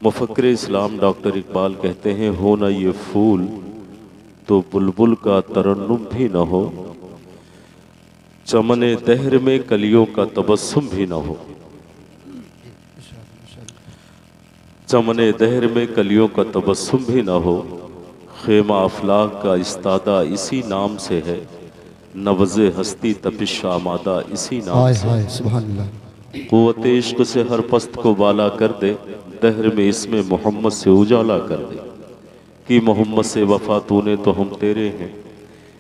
मुफक्किर इस्लाम doctor Iqbal कहते हैं, हो ना ये फूल तो बुलबुल का तरन्नुम भी न हो, चमने दहर में कलियों का तबस्सुम भी न हो। चमने दहर में कलियों का तबस्सुम भी न हो, खेमा अफलाक का इस्तादा इसी नाम से है, नवज़े हस्ती तपिश आमादा इसी नाम से। सुभान अल्लाह। क़ुव्वते इश्क़ से हर पस्त को बाला कर दे, दहर में इसमें मोहम्मद से उजाला कर दे, कि मोहम्मद से वफा तूने तो हम तेरे हैं,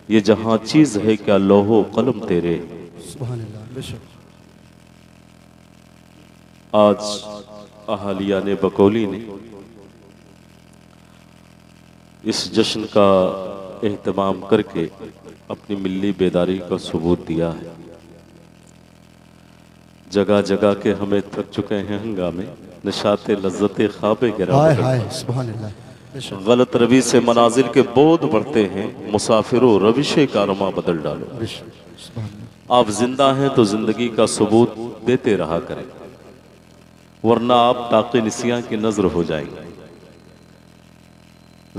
ये जहाँ चीज़ है क्या लोहो कलम तेरे। सुभान अल्लाह। बेशक आज अहालियाने बकौली ने इस जश्न का एहतमाम करके अपनी मिल्ली बेदारी का सबूत दिया है। जगह जगह के हमें थक चुके हैं हंगामे, नशाते लज्जते ख्वाबे गिरा। सुभान अल्लाह। गलत रवि से मनाजिल के बोध बढ़ते हैं, मुसाफिरों रविशे कारवां बदल डालो। आप जिंदा हैं तो जिंदगी का सबूत देते रहा करें, वरना आप ताक़े निसियां की नजर हो जाएंगे।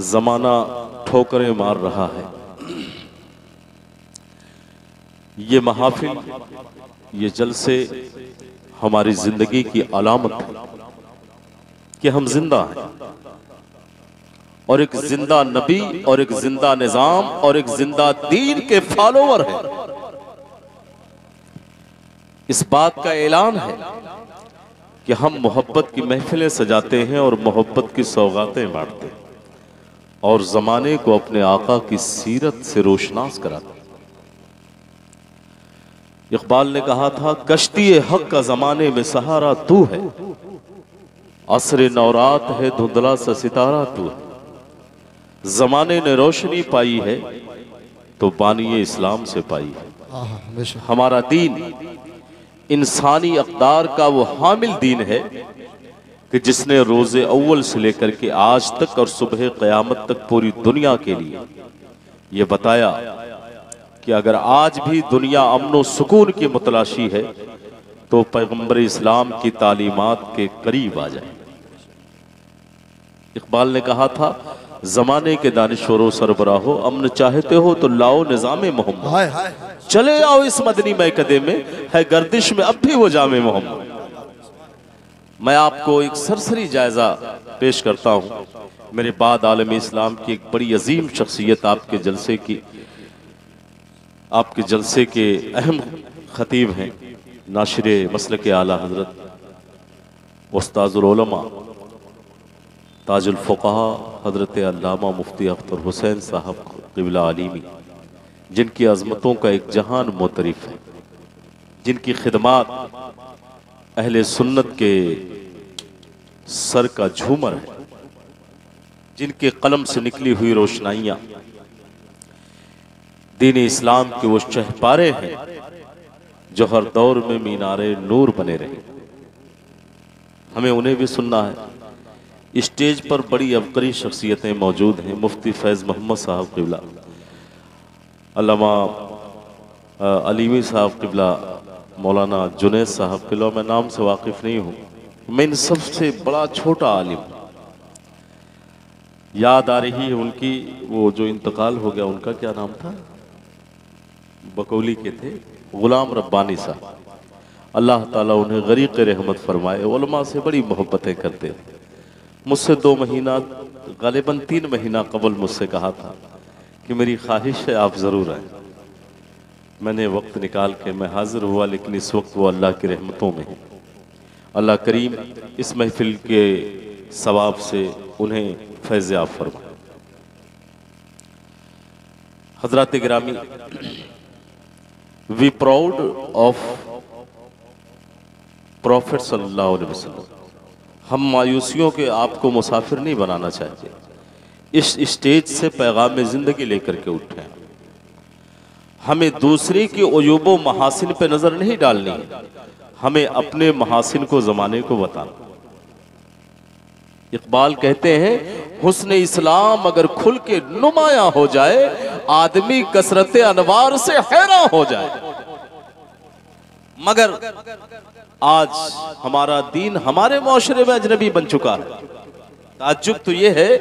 जमाना ठोकरें मार रहा है। ये महाफिल, ये जलसे हमारी जिंदगी की अलामत है कि हम जिंदा हैं, और एक जिंदा नबी और एक जिंदा निजाम और एक जिंदा दीन के फॉलोवर हैं। इस बात का ऐलान है कि हम मोहब्बत की महफिलें सजाते हैं और मोहब्बत की सौगातें बांटते हैं, और जमाने को अपने आका की सीरत से रोशनास कराते हैं। इकबाल ने कहा था, कश्ती हक का जमाने में सहारा तू है, असरे नौरात है धुंधला सा सितारा तू है। जमाने ने रोशनी पाई है तो बानी इस्लाम से पाई है। हमारा दीन इंसानी अक़दार का वो हामिल दीन है कि जिसने रोज़े अव्वल से लेकर के आज तक और सुबह क़यामत तक पूरी दुनिया के लिए ये बताया कि अगर आज भी दुनिया अमन व सुकून की मुतलाशी है तो पैगंबर इस्लाम की तालीमात के करीब आ जाए। इकबाल ने कहा था, जमाने के दानिशवरों सरबराहो, अमन चाहते हो तो लाओ निज़ामे मोहम्मद, चले आओ इस मदनी मैकदे में, है गर्दिश में अब भी वो जामे मोहम्मद। मैं आपको एक सरसरी जायजा पेश करता हूँ। मेरे बाद आलम इस्लाम की एक बड़ी अजीम शख्सियत आपके जलसे के अहम खतीब हैं, नाशिर मसलक आला हजरत उस्ताजुल उलमा ताजुल फुक़हा हजरत अल्लामा मुफ्ती अख्तर हुसैन साहब क़िबला आलिमी, जिनकी अज़मतों का एक जहान मोतरिफ है, जिनकी खिदमात अहले सुन्नत के सर का झूमर है, जिनके कलम से निकली हुई रोशनाइयाँ दीन इस्लाम के वो शहपारे हैं जो हर दौर में मीनारे नूर बने रहे। हमें उन्हें भी सुनना है। स्टेज पर बड़ी अबकरी शख्सियतें मौजूद हैं। मुफ्ती फैज़ मोहम्मद साहब क़िबला, अल्लामा अलीमी साहब क़िबला, मौलाना जुनैद साहब क़िबला, मैं नाम से वाकिफ़ नहीं हूँ। मैं इन सबसे बड़ा छोटा आलिम, याद आ रही है उनकी, वो जो इंतकाल हो गया, उनका क्या नाम था, बकौली के थे, गुलाम रब्बानी साहब, अल्लाह ताला उन्हें गरीक़ रहमत फरमाए। उलमा से बड़ी मोहब्बतें करते थे। मुझसे 2 महीना, गालिबन 3 महीना कबल मुझसे कहा था कि मेरी ख्वाहिश है आप ज़रूर आएँ। मैंने वक्त निकाल के मैं हाजिर हुआ, लेकिन इस वक्त वो अल्लाह की रहमतों में है। अल्लाह करीम इस महफिल के सवाब से उन्हें फैज़ याब फरमाए। हज़रात गिरामी, वी प्राउड ऑफ प्रॉफिट सल्लल्लाहु अलैहि वसल्लम। हम मायूसियों के आपको मुसाफिर नहीं बनाना चाहते। इस स्टेज से पैगाम जिंदगी लेकर के उठे हैं। हमें दूसरे के उयूबो महासिन पे नजर नहीं डालनी है, हमें अपने महासिन को जमाने को बताना। इकबाल कहते हैं, हुस्न इस्लाम अगर खुल के नुमाया हो जाए, आदमी कसरत अनवार से हैरान हो जाए। मगर आज हमारा दीन हमारे मुआशरे में अजनबी बन चुका है। ताज्जुब तो ये है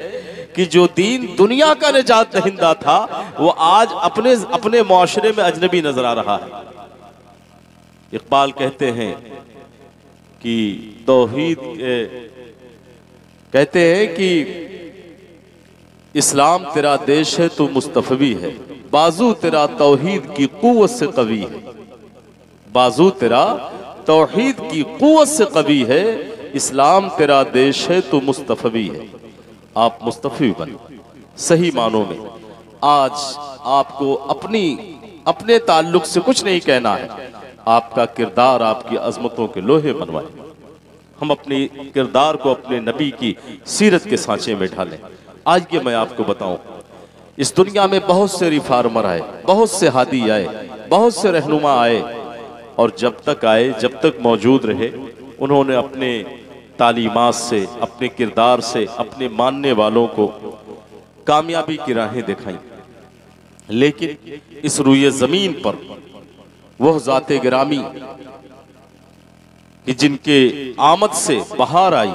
कि जो दीन दुनिया का निजात दहिंदा था वो आज अपने अपने मुआशरे में अजनबी नजर आ रहा है। इकबाल कहते हैं कि तौहीद कहते हैं कि इस्लाम तेरा देश है तो मुस्तफवी है, बाजू तेरा तौहीद की कुव्वत से कवी है। बाजू तेरा तौहीद की कुव्वत से कवी है, इस्लाम तेरा देश है तो मुस्तफवी है। आप मुस्तफी बन सही मानों में। आज आपको अपने ताल्लुक से कुछ नहीं कहना है, आपका किरदार आपकी अजमतों के लोहे बनवाए। हम अपने किरदार को अपने नबी की सीरत के सांचे में ढालें। आज ये मैं आपको बताऊं, इस दुनिया में बहुत से रिफार्मर आए, बहुत से हादी आए, बहुत से रहनुमा आए, और जब तक आए, जब तक मौजूद रहे, उन्होंने अपने तालीमात से, अपने किरदार से, अपने मानने वालों को कामयाबी की राहें दिखाई। लेकिन इस रुए जमीन पर वह जाते गिरामी कि जिनके आमद से बहार आई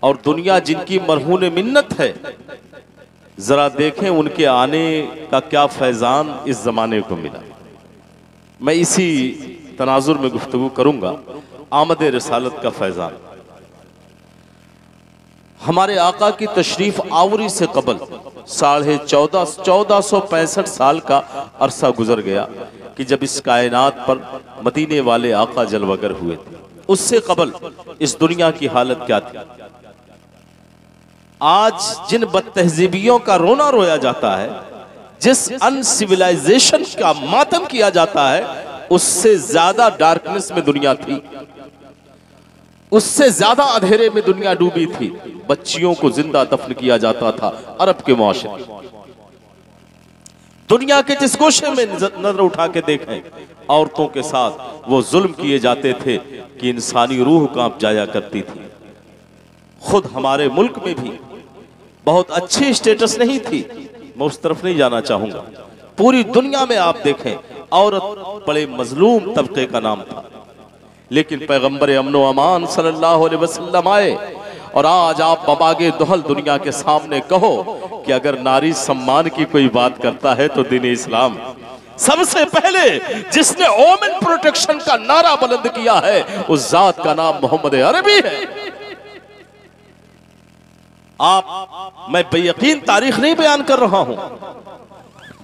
और दुनिया जिनकी मरहून मिन्नत है, जरा देखें उनके आने का क्या फैजान इस जमाने को मिला। मैं इसी तनाजुर में गुफ्तगू करूंगा। आमद रिसालत का फैजान। हमारे आका की तशरीफ आवरी से कबल 1465 साल का अरसा गुजर गया कि जब इस कायनात पर मदीने वाले आका जलवगर हुए थे। उससे कबल इस दुनिया की हालत क्या थी? आज जिन बदतहजीबियों का रोना रोया जाता है, जिस अनसिविलाइजेशन का मातम किया जाता है, उससे ज्यादा डार्कनेस में दुनिया थी, उससे ज्यादा अंधेरे में दुनिया डूबी थी। बच्चियों को जिंदा दफन किया जाता था अरब के मुआशरे। दुनिया के जिस गोशे में नजर उठा के देखें, औरतों के साथ वो जुल्म किए जाते थे कि इंसानी रूह कांप जाया करती थी। खुद हमारे मुल्क में भी बहुत अच्छी स्टेटस नहीं थी, मैं उस तरफ नहीं जाना चाहूंगा। पूरी दुनिया में आप देखें, औरत बड़े मजलूम तबके का नाम था। लेकिन पैगंबर अमन व अमान सल्लल्लाहु अलैहि वसल्लम आए, और आज आप बबागे दुहल दुनिया के सामने कहो कि अगर नारी सम्मान की कोई बात करता है तो दीन इस्लाम सबसे पहले जिसने वोमेन प्रोटेक्शन का नारा बुलंद किया है, उस जात का नाम मोहम्मद अरबी है। मैं बेयकीन तारीख नहीं बयान कर रहा हूं।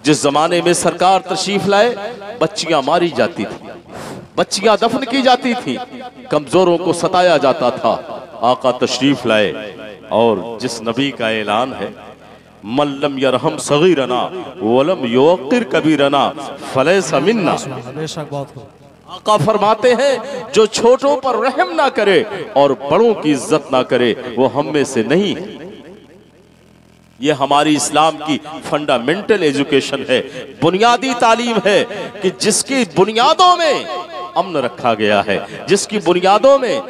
जिस जमाने में सरकार तशरीफ लाए, बच्चियां मारी जाती थी, बच्चियां दफन की जाती थी, कमजोरों को सताया जाता था। आका तशरीफ लाए और जिस नबी का ऐलान है, मल्लम यरहम सगीरना वलम युक्किर कबीरना फलैसा मिन्ना। आका फरमाते हैं, जो छोटों पर रहम ना करे और बड़ों की इज्जत ना करे, वो हम में से नहीं है। ये हमारी इस्लाम की फंडामेंटल एजुकेशन है, बुनियादी तालीम है कि जिसकी बुनियादों में अमन रखा गया है, जिसकी बुनियादों में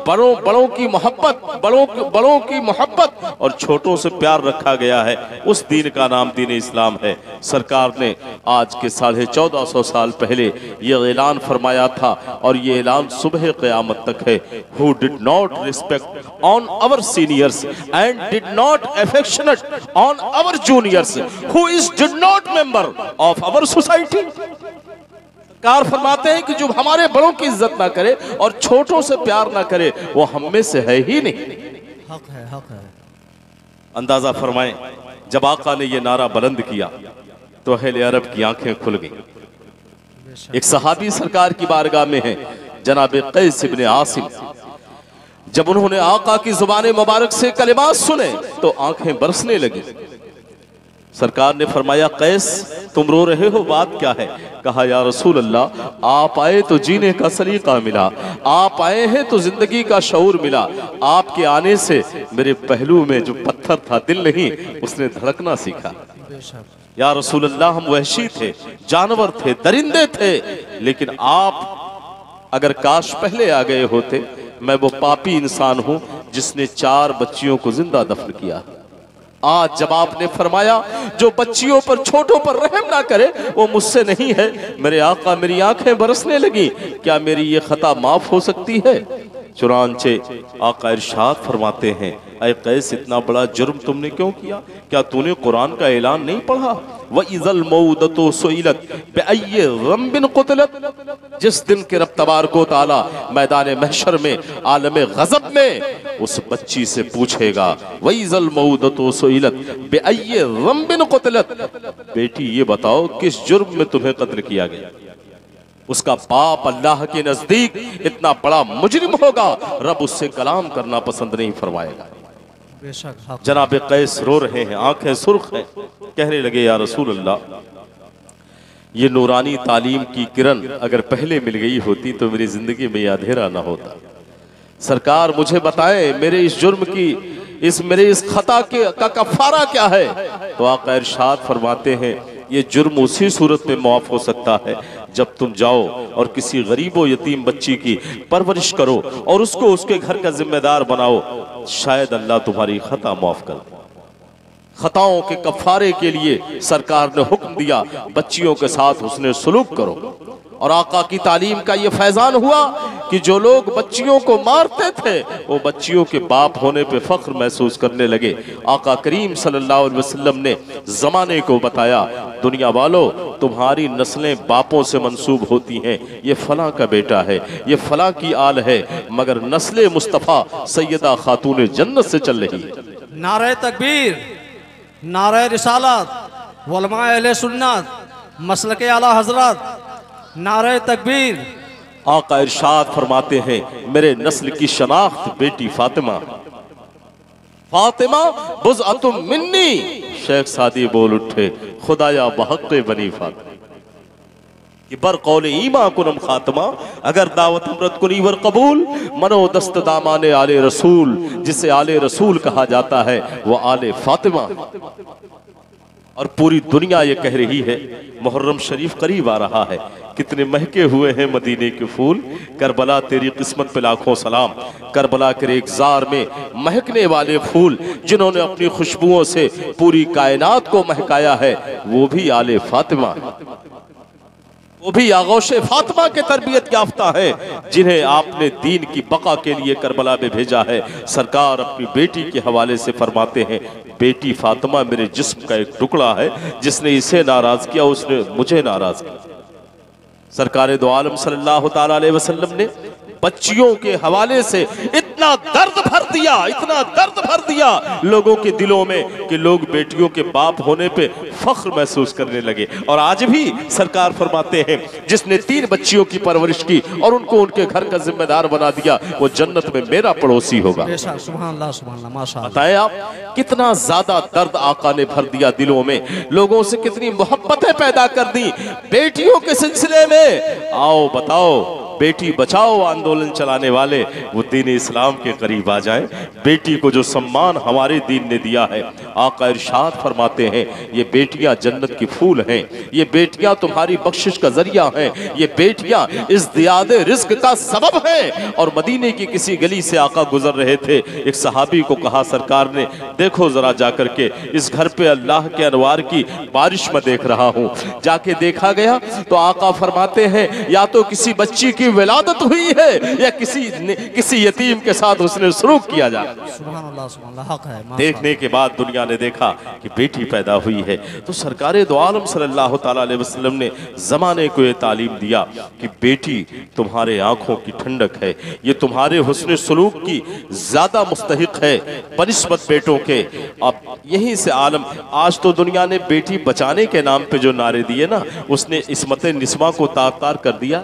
बड़ों की मोहब्बत, बड़ों की मोहब्बत और छोटों से प्यार रखा गया है, उस दीन का नाम दीन इस्लाम है। सरकार ने आज के 1450 साल पहले ये ऐलान फरमाया था, और ये ऐलान सुबह क़यामत तक है। Who did not respect on our seniors and did not affectionate on our juniors, who is did not member of our society। Car फरमाते हैं कि जो हमारे बड़ों की इज्जत ना करे और छोटों से प्यार ना करे, वो हम में से है ही नहीं। हक है, हक है। अंदाजा फरमाएं, जब आका ने ये नारा बुलंद किया तो अहले अरब की आंखें खुल गईं। एक सहाबी सरकार की बारगाह में है, जनाब कैस इब्ने आसिम। जब उन्होंने आका की जुबान मुबारक से कलिमात सुने तो आंखें बरसने लगी। सरकार ने फरमाया, कैस तुम रो रहे हो, बात क्या है? कहा, या रसूल अल्लाह, आप आए तो जीने का सलीका मिला, आप आए हैं तो जिंदगी का शऊर मिला। आपके आने से मेरे पहलू में जो पत्थर था, दिल नहीं, उसने धड़कना सीखा। या रसूल अल्लाह, हम वहशी थे, जानवर थे, दरिंदे थे, लेकिन आप अगर काश पहले आ गए होते। मैं वो पापी इंसान हूं जिसने 4 बच्चियों को जिंदा दफन किया। आज जब आपने फरमाया, जो बच्चियों पर, छोटों पर रहम ना करे, वो मुझसे नहीं है, मेरे आका, मेरी आंखें बरसने लगी। क्या मेरी ये खता माफ हो सकती है? चुनांचे आका इरशाद फरमाते हैं, ऐ कैस इतना बड़ा जुर्म तुमने क्यों किया? क्या तूने कुरान का ऐलान नहीं पढ़ा? व इज़ल मऊदतु सुइलत बिअय्यि ज़ंबिन क़ुतिलत, जिस दिन के रब तबारक व तआला मैदान महशर में आलम गज़ब में उस बच्ची से पूछेगा, व इज़ल मऊदतु सुइलत बिअय्यि ज़ंबिन क़ुतिलत, बेटी ये बताओ किस जुर्म में तुम्हें कत्ल किया गया? उसका बाप अल्लाह के नजदीक इतना बड़ा मुजरिम होगा, रब उससे कलाम करना पसंद नहीं फरमाएगा। जनाब कैस रो रहे हैं, आंखें सुर्ख हैं, कहने लगे या रसूल अल्लाह, ये नूरानी तालीम की किरण अगर पहले मिल गई होती तो मेरी जिंदगी में यह अंधेरा ना होता। सरकार मुझे बताएं मेरे इस जुर्म की, मेरे इस खता का कफारा क्या है? तो आका इरशाद फरमाते हैं, ये जुर्म उसी सूरत में माफ हो सकता है जब तुम जाओ और किसी गरीब व यतीम बच्ची की परवरिश करो और उसको उसके घर का जिम्मेदार बनाओ, शायद अल्लाह तुम्हारी खता माफ कर दे। खताओं के कफारे के लिए सरकार ने हुक्म दिया बच्चियों के साथ हुस्ने सुलूक करो। और आका की तालीम का ये फैजान हुआ कि जो लोग बच्चियों को मारते थे वो बच्चियों के बाप होने पे फख्र महसूस करने लगे। आका करीम सल्लल्लाहु अलैहि वसल्लम ने जमाने को बताया, दुनिया वालों तुम्हारी नस्लें बापों से मंसूब होती हैं, ये फला का बेटा है, ये फला की आल है, मगर नस्ले मुस्तफ़ा सैयदा खातून जन्नत से चल रही है। नारे तकबीर, नारे रिसालत, उलमा अहले सुन्नत, मसलके आला हजरत, नारे तकबीर। आका इरशाद फरमाते हैं, मेरे नस्ल की शनाख्त बेटी फातिमा, फातिमा बुज़अतुम मिन्नी। शेख सादी बोल उठे, खुदाया बहक़ बनी फातिमा कि बर कौल ईमा कुनम खातिमा, अगर दावत अमरत कुनी वर कबूल, मनो दस्त दामाने आले रसूल, जिसे आले रसूल कहा जाता है वो आले फातिमा। और पूरी दुनिया ये कह रही है, मुहर्रम शरीफ करीब आ रहा है, कितने महके हुए हैं मदीने के फूल, करबला तेरी किस्मत पे लाखों सलाम। करबला के रेगजार में महकने वाले फूल जिन्होंने अपनी खुशबुओं से पूरी कायनात को महकाया है वो भी आले फातिमा, वो भी आगोशे फातिमा के तरबियत याफ्ता है जिन्हें आपने दीन की बका के लिए करबला में भेजा है। सरकार अपनी बेटी के हवाले से फरमाते हैं, बेटी फातिमा मेरे जिस्म का एक टुकड़ा है, जिसने इसे नाराज किया उसने मुझे नाराज किया। सरकार दो आलम सल्लल्लाहु ताला अलैहि वसल्लम ने बच्चियों के हवाले से इतना दर्द भर दिया, इतना दर्द भर दिया लोगों के दिलों में कि लोग बेटियों के बाप होने पे फख्र महसूस करने लगे। और आज भी सरकार फरमाते हैं, जिसने 3 बच्चियों की परवरिश की और उनको उनके घर का जिम्मेदार बना दिया वो जन्नत में मेरा पड़ोसी होगा। बताएं आप कितना ज्यादा दर्द आका ने भर दिया दिलों में, लोगों से कितनी मोहब्बतें पैदा कर दी बेटियों के सिलसिले में। आओ बताओ, बेटी बचाओ आंदोलन चलाने वाले वो दीन इस्लाम के करीब आ जाएं। बेटी को जो सम्मान हमारे दीन ने दिया है, आका इरशाद फरमाते हैं, ये बेटियां जन्नत की फूल हैं, ये बेटियां तुम्हारी बख्शिश का जरिया हैं, ये बेटियां इस दियादे रिज़्क का सबब हैं। और मदीने की किसी गली से आका गुजर रहे थे, एक सहाबी को कहा सरकार ने, देखो जरा जाकर के इस घर पे अल्लाह के अनवार की बारिश में देख रहा हूँ। जाके देखा गया तो आका फरमाते हैं, या तो किसी बच्ची की विलादत हुई है या किसी यतीम के साथ उसने सलूक किया जा। देखने के बाद दुनिया ने देखा कि बेटी पैदा हुई है। तो सरकार दो आलम सल्लल्लाहु ताला अलैहि वसल्लम ने जमाने को ये तालीम दिया कि बेटी तुम्हारे आंखों की ठंडक है, ये तुम्हारे हुस्न सलूक की ज्यादा मुस्तहिक है बनिस्बत बेटों के। अब यहीं से आलम, आज तो दुनिया ने बेटी बचाने के नाम पे जो नारे दिए ना, उसने इस्मत निस्वा को तार-तार कर दिया।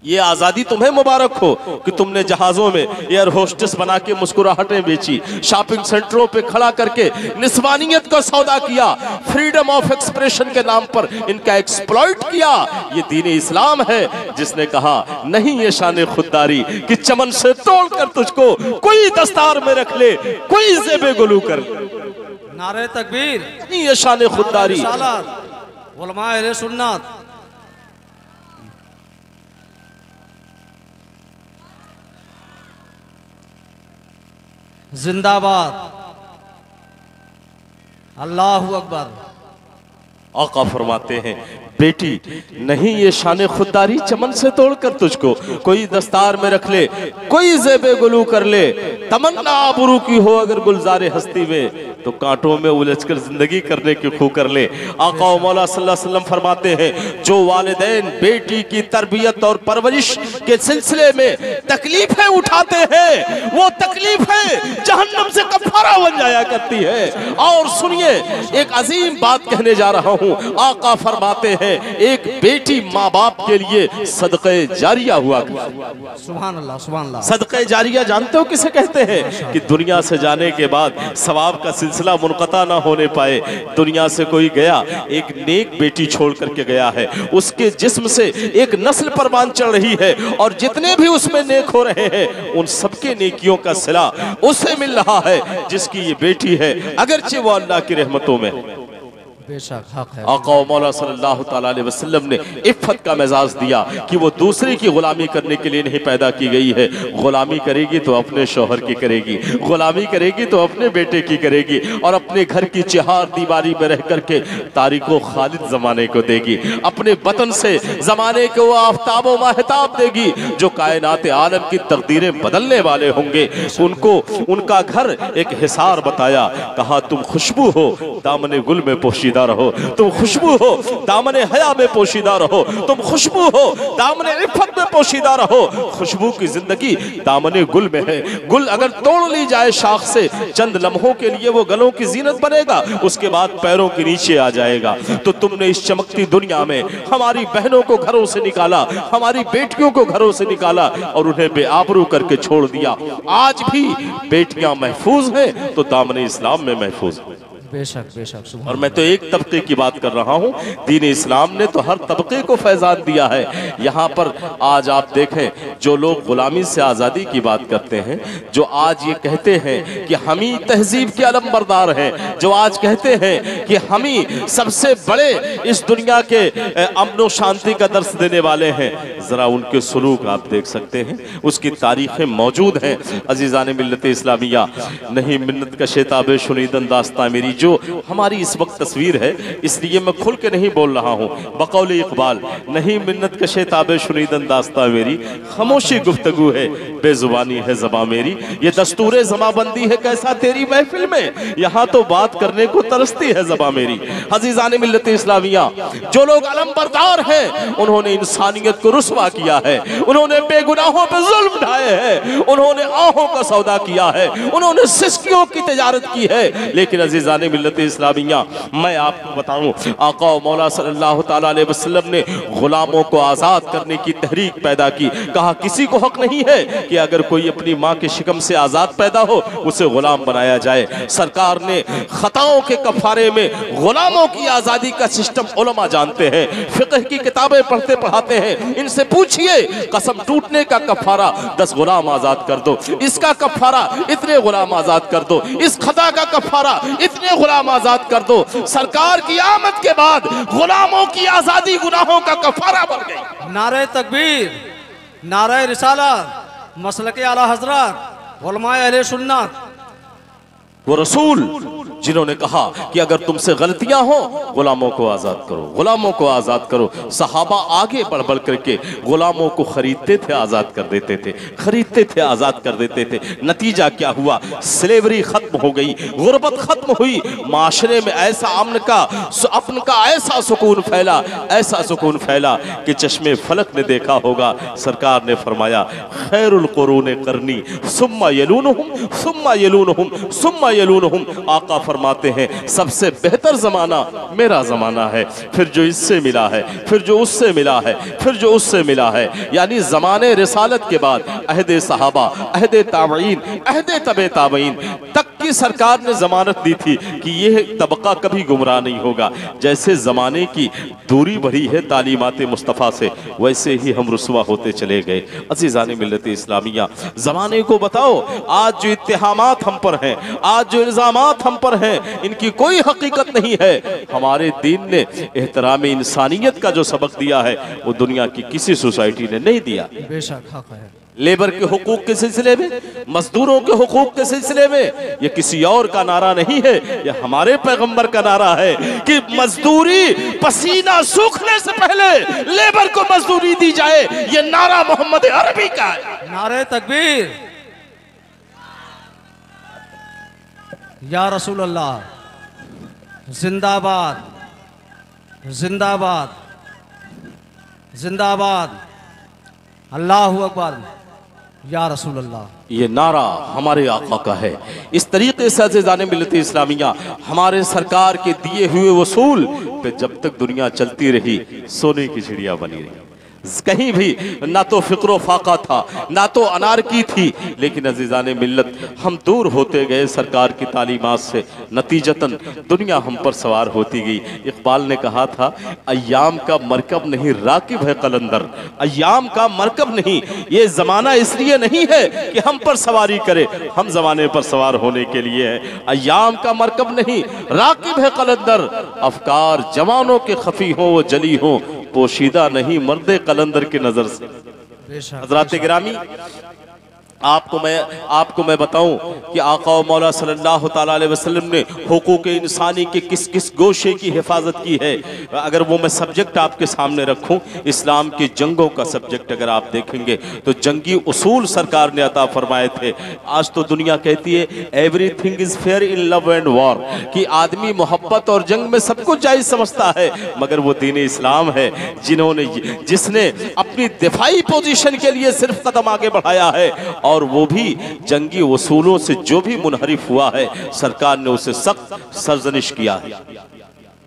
ये आजादी तुम्हें मुबारक हो कि तुमने जहाजों में एयर होस्टेस बना के मुस्कुराहटें बेची, शॉपिंग सेंटरों पे खड़ा करके निस्वानियत का सौदा किया, फ्रीडम ऑफ एक्सप्रेशन के नाम पर इनका एक्सप्लॉइट किया। ये दीन इस्लाम है जिसने कहा नहीं ये शान खुददारी कि चमन से तोड़ कर तुझको कोई दस्तार में रख ले, कोई ज़ेबे गुलू कर। नारे तकबीर, नहीं ये शान खुददारी। उलमा अहले सुन्नत, जिंदाबाद, अल्लाहु अकबर। आका फरमाते हैं बेटी नहीं, ये शान खुददारी चमन से तोड़कर तुझको कोई दस्तार में रख ले, कोई ज़ेबे गुलू कर ले, तमन्ना आबरू की हो अगर गुलजारे हस्ती में, तो कांटों में उलझकर जिंदगी करने की खू कर ले। आका व मौला सल्लल्लाहु अलैहि वसल्लम फरमाते हैं जो वालिदैन बेटी की तरबियत और परवरिश के सिलसिले में तकलीफें उठाते हैं, वो तकलीफें जहन्नम से कफारा बन जाया करती है। और सुनिए, एक अजीम बात कहने जा रहा हूं। आका फरमाते हैं एक बेटी माँ बाप के लिए सदक़े जारिया हुआ। सुभान अल्लाह, सुभान अल्लाह। सदक़े जारिया जानते हो किसे कहते हैं? कि दुनिया से जाने के बाद सवाब का सिलसिला मुनक़ता ना होने पाए। दुनिया से कोई गया, एक नेक बेटी छोड़ करके गया है, उसके जिस्म से एक नस्ल परवान चढ़ रही है, और जितने भी उसमें नेक हो रहे हैं उन सबके नेकियों का सिला उसे मिल रहा है जिसकी ये बेटी है, अगरचे वो अल्लाह की रहमतों में। बेशक हक है। आका व मौला सल्लल्लाहु तआला अलैहि वसल्लम ने इफ़्फ़त का मिजाज दिया कि वो दूसरे की गुलामी करने के लिए नहीं पैदा की गई है। गुलामी करेगी तो अपने शौहर की करेगी, गुलामी करेगी तो अपने बेटे की करेगी, और अपने घर की चहार दीवारी में रह करके तारीको खालिद जमाने को देगी। अपने वतन से जमाने को वो आफ्ताब व महताब देगी जो कायनात आलम की तकदीरें बदलने वाले होंगे। उनको उनका घर एक हिसार बताया, कहा तुम खुशबू हो दामने गुल में पोशीदा रहो, तुम खुशबू हो दामने हया में पोशीदा रहो, तुम खुशबू हो दामने इफ़्फ़त में पोशीदा रहो। खुशबू की जिंदगी दामने गुल में है। गुल अगर तोड़ ली जाए शाख से, चंद लम्हों के लिए वो गलों की जीनत बनेगा, उसके बाद पैरों के नीचे आ जाएगा। तो तुमने इस चमकती दुनिया में हमारी बहनों को घरों से निकाला, हमारी बेटियों को घरों से निकाला और उन्हें बेआबरू करके छोड़ दिया। आज भी बेटियां महफूज हैं तो दामने इस्लाम में महफूज है। बेशक बेशक। और मैं तो एक तबके की बात कर रहा हूँ, दीन इस्लाम ने तो हर तबके को फैजान दिया है। यहाँ पर आज आप देखें जो लोग गुलामी से आज़ादी की बात करते हैं, जो आज ये कहते हैं कि हम ही तहजीब के अलमबरदार हैं, जो आज कहते हैं कि हम ही सबसे बड़े इस दुनिया के अमन व शांति का दर्स देने वाले हैं, ज़रा उनके सलूक आप देख सकते हैं, उसकी तारीखें मौजूद हैं। अजीज़ान मिल्लत इस्लामिया, नहीं मिन्नत का शेताब शुनीदन दास्ता मेरी जो हमारी इस वक्त तस्वीर है, इसलिए मैं खुल के नहीं बोल रहा हूँ। बकौले इकबाल, नहीं मिन्नत का शेताब शुनीदन दास्ता मेरी, खामोशी गुफ्तगू है बेजुबानी है ज़बा मेरी। ये दस्तूर ज़माबंदी है कैसा तेरी महफिल में, यहाँ तो बात करने को तरसती है ज़बा मेरी। अजीज़ान मिल्लत इस्लामिया, जो लोग अलमबरदार हैं उन्होंने इंसानियत को रुस्वा किया है, उन्होंने बेगुनाहों पे जुल्म ढाए हैं, उन्होंने आहों का सौदा किया है, उन्होंने सिस्कियों की तिजारत की है। लेकिन अजीज़ान मिल्लत इस्लामिया, मैं आपको बताऊं, आका व मौला सल्लल्लाहु तआला अलैहि वसल्लम ने गुलामों को आज़ाद करने की तहरीक पैदा की। कहा किसी को हक नहीं है कि अगर कोई अपनी माँ के शिकम से आज़ाद पैदा हो उसे गुलाम बनाया जाए। सरकार ने खताओं के कफारे में गुलामों की आज़ादी का सिस्टम उलमा जानते हैं, फिक़्ह की किताबें पढ़ते पढ़ाते हैं, इनसे पूछिए कसम टूटने का कफारा 10 गुलाम आज़ाद कर दो, इसका कफारा इतने गुलाम आज़ाद कर दो, इस खता का कफारा इतने गुलाम आज़ाद कर दो। सरकार की आमद के बाद गुलामों की आज़ादी गुनाहों का कफारा बन गई। नारे तकबीर, नारे रिसालत, मसलके आला हजरत, उलमाए अहले सुन्नत। वो रसूल जिन्होंने कहा कि अगर तुमसे गलतियां हो गुलामों को आज़ाद करो, गुलामों को आज़ाद करो। सहाबा आगे बढ़ बढ़ करके गुलामों को खरीदते थे, आज़ाद कर देते थे, खरीदते थे, आज़ाद कर देते थे। नतीजा क्या हुआ? स्लेवरी खत्म हो गई, गुर्बत खत्म हुई, माशरे में ऐसा अमन का ऐसा सुकून फैला, ऐसा सुकून फैला कि चश्मे फलक ने देखा होगा। सरकार ने फरमाया खैरुल कुरून करनी सुम्मा यलूनहुम सुम्मा यलूनहुम सुम्मा यलूनहुम। आका फरमाते हैं सबसे बेहतर जमाना मेरा जमाना है, फिर जो इससे मिला है, फिर जो उससे मिला है, फिर जो उससे मिला है। यानी जमाने रिसालत के बाद अहदे सहाबा, अहदे ताबईन, अहदे तबे ताबईन तक की सरकार ने जमानत दी थी कि यह तबका कभी गुमराह नहीं होगा। जैसे जमाने की दूरी बढ़ी है तालीमात मुस्तफ़ा से, वैसे ही हम रुस्वा होते चले गए। अज़ीज़ान मिल्लत इस्लामिया, जमाने को बताओ आज जो इत्तेहामात हम पर हैं, आज जो इल्ज़ामात हम पर पर हैं, इनकी कोई हकीकत नहीं है। हमारे दीन ने एहतराम इंसानियत का जो सबक दिया है वो दुनिया की किसी सोसाइटी ने नहीं दिया। बेशक हक है। लेबर के हुकूक के सिलसिले में, मजदूरों के हुकूक के सिलसिले में ये किसी और का नारा नहीं है, ये हमारे पैगंबर का नारा है कि मजदूरी पसीना सूखने से पहले लेबर को मजदूरी दी जाए। ये नारा मोहम्मद अरबी का है। नारे तकबीर, या रसूल अल्लाह, जिंदाबाद जिंदाबाद जिंदाबाद, अल्लाहु अकबर, या रसूल अल्लाह। ये नारा हमारे आका का है। इस तरीके से अज़ीज़ाने मिल्लत इस्लामिया हमारे सरकार के दिए हुए वसूल पे जब तक दुनिया चलती रही सोने की चिड़िया बनी रही। कहीं भी ना तो फिक्र फाका था, ना तो अनारकी थी, लेकिन अज़ीज़ाने मिल्लत हम दूर होते गए सरकार की तालीमात से, नतीजतन दुनिया हम पर सवार होती गई। इकबाल ने कहा था, अय्याम का मरकब नहीं राकिब है कलंदर। अय्याम का मरकब नहीं, ये ज़माना इसलिए नहीं है कि हम पर सवारी करे, हम ज़माने पर सवार होने के लिए है। अय्याम का मरकब नहीं राकिब है कलंदर। अफकार जवानों के खफी हों वो जली हों, पोशीदा नहीं मर्दे कलंदर की नजर से। हज़रात गिरामी, आपको मैं बताऊं कि आका मौला सल्लल्लाहु ताला अलैहि वसल्लम ने हुकूक इंसानी के किस किस गोशे की हिफाजत की है। अगर वो मैं सब्जेक्ट आपके सामने रखूं, इस्लाम की जंगों का सब्जेक्ट अगर आप देखेंगे तो जंगी उसूल सरकार ने अता फरमाए थे। आज तो दुनिया कहती है everything is fair in love and war, कि आदमी मोहब्बत और जंग में सब कुछ जायज समझता है, मगर वो दीन इस्लाम है जिसने अपनी दिफाई पोजीशन के लिए सिर्फ कदम आगे बढ़ाया है, और वो भी जंगी वसूलों से जो भी मुनहरिफ हुआ है सरकार ने उसे सख्त सरजनिश किया है।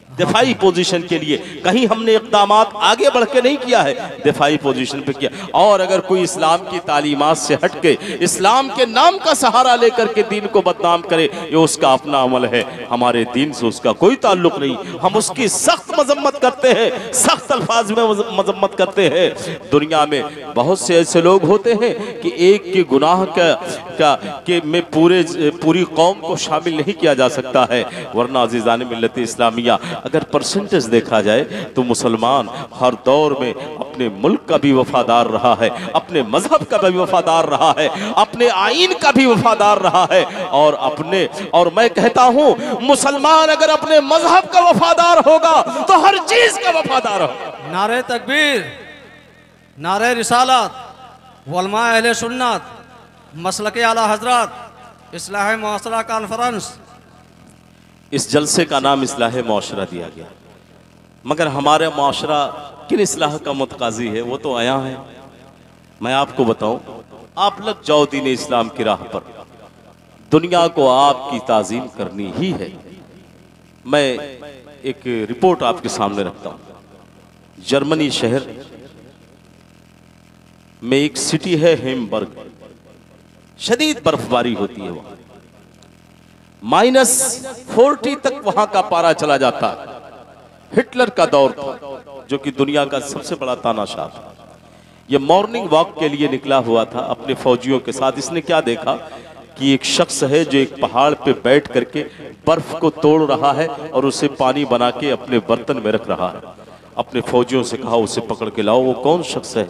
दिफाई पोजीशन के लिए कहीं हमने इक़दामात आगे बढ़ के नहीं किया है, दिफाई पोजीशन पे किया। और अगर कोई इस्लाम की तालीमात से हट के इस्लाम के नाम का सहारा लेकर के दीन को बदनाम करे, ये उसका अपना अमल है, हमारे दीन से उसका कोई ताल्लुक नहीं। हम उसकी सख्त मजम्मत करते हैं, सख्त अल्फाज में मजम्मत करते हैं। दुनिया में बहुत से ऐसे लोग होते हैं कि एक के गुनाह में पूरी कौम को शामिल नहीं किया जा सकता है, वरना अज़ीज़ाने मिल्लत इस्लामिया अगर परसेंटेज देखा जाए तो मुसलमान हर दौर में अपने मुल्क का भी वफादार रहा है, अपने मजहब का भी वफादार रहा है, अपने आईन का भी वफादार रहा है, और मैं कहता हूं मुसलमान अगर अपने मजहब का वफादार होगा तो हर चीज का वफादार होगा। नारे तकबीर, नारे रिसालत, उलमा अहले सुन्नत, मसलके आला हजरत, इस्लाह मुआशरा कॉन्फ्रेंस। इस जलसे का नाम इस्लाह मुआशरा दिया गया, मगर हमारे मुआशरा किन इस्लाह का मुतकाजी है वो तो आया है। मैं आपको बताऊं, आप लग जाओ दीन इस्लाम की राह पर, दुनिया को आपकी ताज़ीम करनी ही है। मैं एक रिपोर्ट आपके सामने रखता हूं। जर्मनी शहर में एक सिटी है हेमबर्ग, शदीद बर्फबारी होती है वहां, -40 तक वहां का पारा चला जाता। हिटलर का दौर था जो कि दुनिया का सबसे बड़ा तानाशाह था। यह मॉर्निंग वॉक के लिए निकला हुआ था अपने फौजियों के साथ। इसने क्या देखा कि एक शख्स है जो एक पहाड़ पे बैठ करके बर्फ को तोड़ रहा है और उसे पानी बना के अपने बर्तन में रख रहा है। अपने फौजियों से कहा उसे पकड़ के लाओ। वो कौन शख्स है,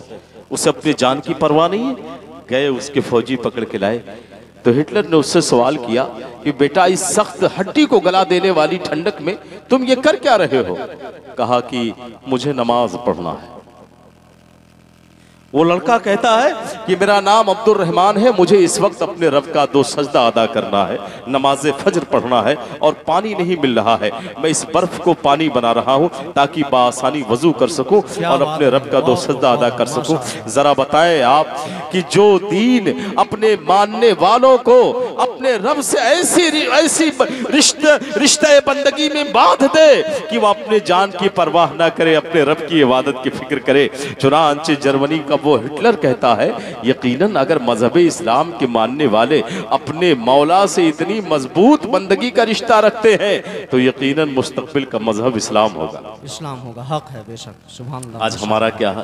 उसे अपनी जान की परवाह नहीं है। गए, उसके फौजी पकड़ के लाए तो हिटलर ने उससे सवाल किया कि बेटा इस सख्त हड्डी को गला देने वाली ठंडक में तुम ये कर क्या रहे हो? कहा कि मुझे नमाज पढ़ना है। वो लड़का कहता है कि मेरा नाम अब्दुल रहमान है, मुझे इस वक्त अपने रब का 2 सजदा अदा करना है, नमाज फजर पढ़ना है और पानी नहीं मिल रहा है। मैं इस बर्फ को पानी बना रहा हूं ताकि बासानी वजू कर सकूं और अपने रब का 2 सजदा अदा कर सकूं। जरा बताएं आप कि जो दीन अपने मानने वालों को अपने रब से ऐसी रिश्ते बंदगी में बांध दे कि वो अपने जान की परवाह ना करे, अपने रब की इबादत की फिक्र करे। चुनांचे जर्मनी का वो हिटलर कहता है यकीनन अगर मजहब इस्लाम के मानने वाले अपने मौला से इतनी मजबूत बंदगी का रिश्ता रखते हैं तो यकीनन मुस्तकबिल का मजहब इस्लाम होगा। इस्लाम होगा, हक है बेशक। सुभान अल्लाह। आज हमारा क्या है?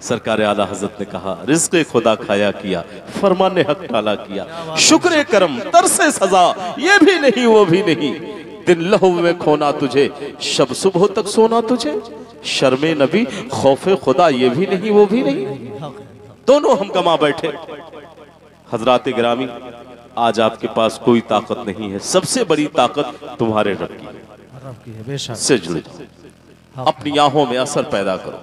सरकार आला हजरत ने कहा, रिज़्क़े खुदा खाया किया, फरमाने हक टाला किया, शुक्र करम तरसे सजा, ये भी नहीं वो भी नहीं, दिन लहू में खोना तुझे, शब सुबह तक सोना तुझे, शर्मे नबी खौफे खुदा, ये भी नहीं वो भी नहीं, दोनों हम कमा बैठे। हजरात गिरामी, आज आपके पास कोई ताकत नहीं है, सबसे बड़ी ताकत तुम्हारे रब की है। से जुड़े अपनी आंखों में असर पैदा करो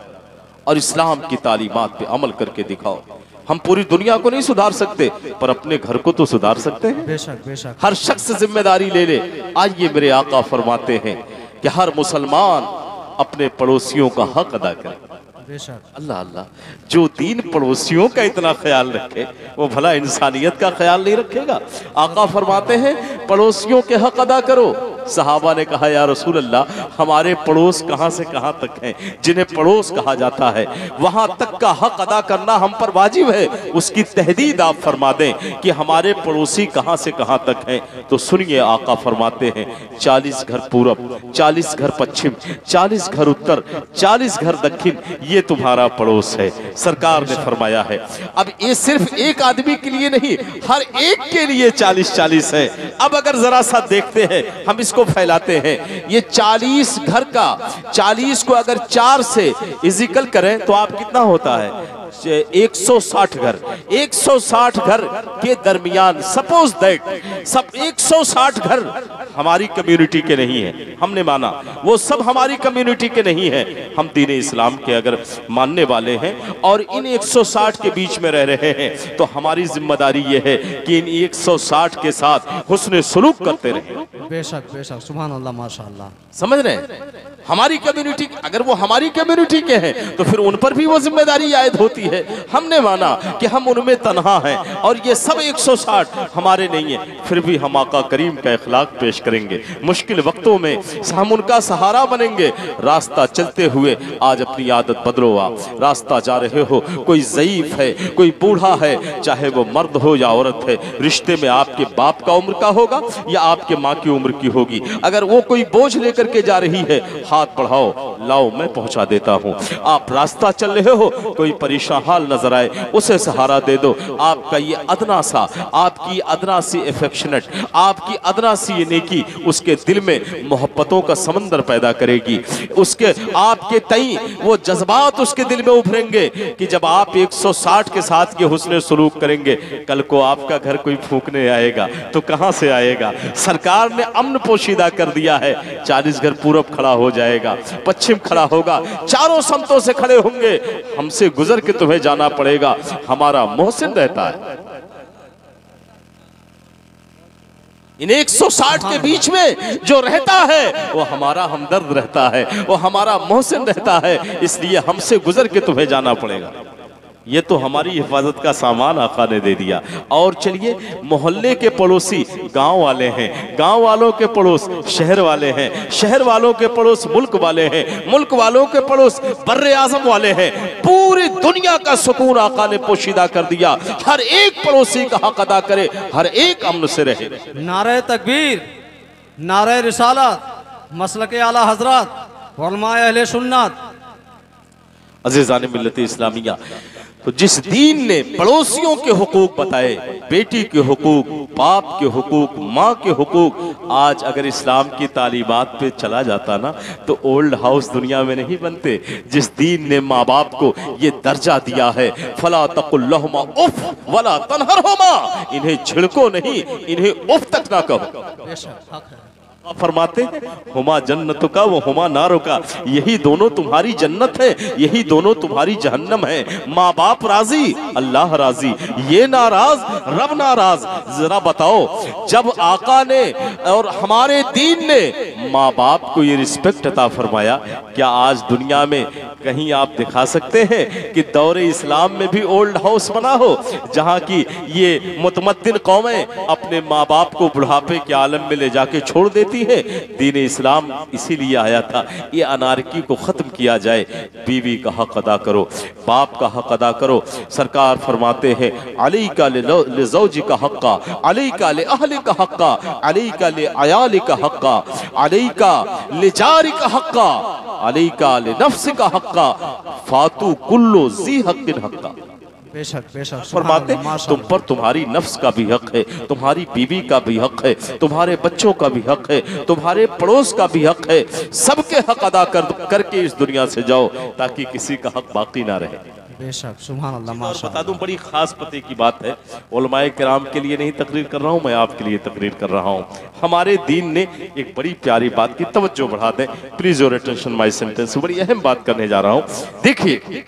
और इस्लाम की तालीमात पे अमल करके दिखाओ। हम पूरी दुनिया को नहीं सुधार सकते, पर अपने घर को तो सुधार सकते हैं। बेशक बेशक। हर शख्स जिम्मेदारी ले ले। आइए, मेरे आका फरमाते हैं कि हर मुसलमान अपने पड़ोसियों का हक अदा करे। अल्लाह अल्लाह, जो दीन पड़ोसियों का इतना ख्याल रखे, वो भला इंसानियत का ख्याल नहीं रखेगा। आका फरमाते हैं पड़ोसियों के हक अदा करो। सहाबा ने कहा, या रसूल अल्लाह, हमारे पड़ोस कहां से कहां तक हैं, जिन्हें पड़ोस कहा जाता है, वहां तक का हक अदा करना हम पर वाजिब है। उसकी तहदीद आप फरमा दें कि हमारे पड़ोसी कहां से कहां तक हैं। तो सुनिए, आका फरमाते हैं 40 घर पूरब, 40 घर पश्चिम, 40 घर उत्तर, 40 घर दक्षिण, ये तुम्हारा पड़ोस है। सरकार ने फरमाया है। अब ये सिर्फ एक आदमी के लिए नहीं, हर एक के लिए 40-40 है। अब अगर जरा सा देखते हैं, हम इसको फैलाते हैं, ये 40 घर का 40 को अगर 4 से इजिकल करें तो आप कितना होता है? 160 घर। 160 घर के दरमियान सपोज दैट सब 160 घर हमारी कम्युनिटी के नहीं है, हमने माना वो सब हमारी कम्युनिटी के नहीं है। हम दीन इस्लाम के अगर मानने वाले हैं और इन 160 के बीच में रह रहे हैं, तो हमारी जिम्मेदारी ये है कि इन 160 के साथ हुस्न सुलूक करते रहे। बेशक बेशक, सुभान अल्लाह, माशाअल्लाह। समझ रहे हैं? हमारी कम्युनिटी, अगर वो हमारी कम्युनिटी के हैं तो फिर उन पर भी वो जिम्मेदारी आयद होती है। हमने माना कि हम उनमें तन्हा हैं और ये सब 160 हमारे नहीं है, फिर भी हम आका करीम का इखलाक पेश करेंगे। मुश्किल वक्तों में हम उनका सहारा बनेंगे। रास्ता चलते हुए आज अपनी आदत बदलो। आप रास्ता जा रहे हो, कोई ज़ईफ है, कोई बूढ़ा है, चाहे वो मर्द हो या औरत है, रिश्ते में आपके बाप का उम्र का होगा या आपके माँ की उम्र की होगी, अगर वो कोई बोझ लेकर के जा रही है, हाथ बढ़ाओ, लाओ मैं पहुंचा देता हूं। आप रास्ता चल रहे हो, कोई परेशान हाल नजर आए, उसे सहारा दे दो। आपका ये अदना सा, आपकी अदना सी एफेक्शनेट, आपकी अदना सी ये नेकी उसके दिल में मोहब्बतों का समंदर पैदा करेगी। उसके आपके तई वो जज्बात उसके दिल में उभरेंगे कि जब आप 160 के साथ ये हुस्न सुलूक करेंगे, कल को आपका घर कोई फूंकने आएगा तो कहां से आएगा? सरकार ने अमन पोशीदा कर दिया है। 40 घर पूरब खड़ा हो जाएगा, पश्चिम खड़ा होगा, चारों समतों से खड़े होंगे। हमसे गुजर के तुम्हें जाना पड़ेगा, हमारा मोहसिन रहता है। इन 160 के बीच में जो रहता है वो हमारा हमदर्द रहता है, वो हमारा मोहसिन रहता है। इसलिए हमसे गुजर के तुम्हें जाना पड़ेगा। ये तो हमारी हिफाजत का सामान आका ने दे दिया। और चलिए, मोहल्ले के पड़ोसी गांव वाले हैं, गांव वालों के पड़ोस शहर वाले हैं, शहर वालों के पड़ोस मुल्क वाले हैं, मुल्क वालों के पड़ोस बर्रे आजम वाले हैं। पूरी दुनिया का सुकून आका ने पोशीदा कर दिया। हर एक पड़ोसी का हक अदा करे, हर एक अमन से रहे। नारे तकबीर, नारे रिसालत, मसलके आला हजरत, उलमाए अहले सुन्नत। अज़ीज़ान मिल्लत इस्लामिया, तो जिस दीन ने पड़ोसियों के हुकूक बताए, बेटी के हुकूक, बाप के हुकूक, माँ के हुकूक, आज अगर इस्लाम की तालीमात पे चला जाता ना, तो ओल्ड हाउस दुनिया में नहीं बनते। जिस दीन ने माँ बाप को ये दर्जा दिया है, फला तकुल लहुमा उफ वला तनहरहुमा, इन्हें छिड़को नहीं, इन्हें उफ तक ना कहो। फरमाते हुमा जन्नत का वो हुमा नारो का, यही दोनों तुम्हारी जन्नत है, यही दोनों तुम्हारी जहन्नम है। माँ बाप राजी, अल्लाह राजी, ये नाराज, रब नाराज। जरा बताओ, जब आका ने और हमारे दीन ने माँ बाप को ये रिस्पेक्ट अता फरमाया, क्या आज दुनिया में कहीं आप दिखा सकते हैं कि दौरे इस्लाम में भी ओल्ड हाउस बना हो, जहाँ की ये मुतमद्दिन कौमें अपने माँ बाप को बुढ़ापे के आलम में ले जाके छोड़ देती है? दीन इस्लाम इसीलिए आया था, ये अनारकी को खत्म किया जाए। बीवी का हक अदा करो, बाप का हक अदा करो। सरकार फरमाते हैं, अलैका लिज़ौजिका हक्का, अलैका लिअहलिका हक्का, अलैका लिअयालिका हक्का, अलैका लिजारिका हक्का। अलैका लिनफ्सिका हक्का फातू कुल्लु ज़ी हक्किन हक्का। बेशक बेशक फरमाते तुम पर तुम्हारी नफ्स का भी हक है, तुम्हारी बीवी का भी हक है, तुम्हारे बच्चों का भी हक है, तुम्हारे पड़ोस का भी हक है। सबके हक अदा करके इस दुनिया से जाओ ताकि किसी का हक बाकी ना रहे। बेशक सुभान अल्लाह। माशा बता दूं बड़ी खास पते की बात है, उलमाए किराम के लिए नहीं तकरीर कर रहा हूं, मैं आपके लिए तकरीर कर रहा हूं। हमारे दीन ने एक बड़ी प्यारी बात की, तवज्जो बढ़ा दें please your attention my sentence, बड़ी अहम बात करने जा रहा हूं। देखिए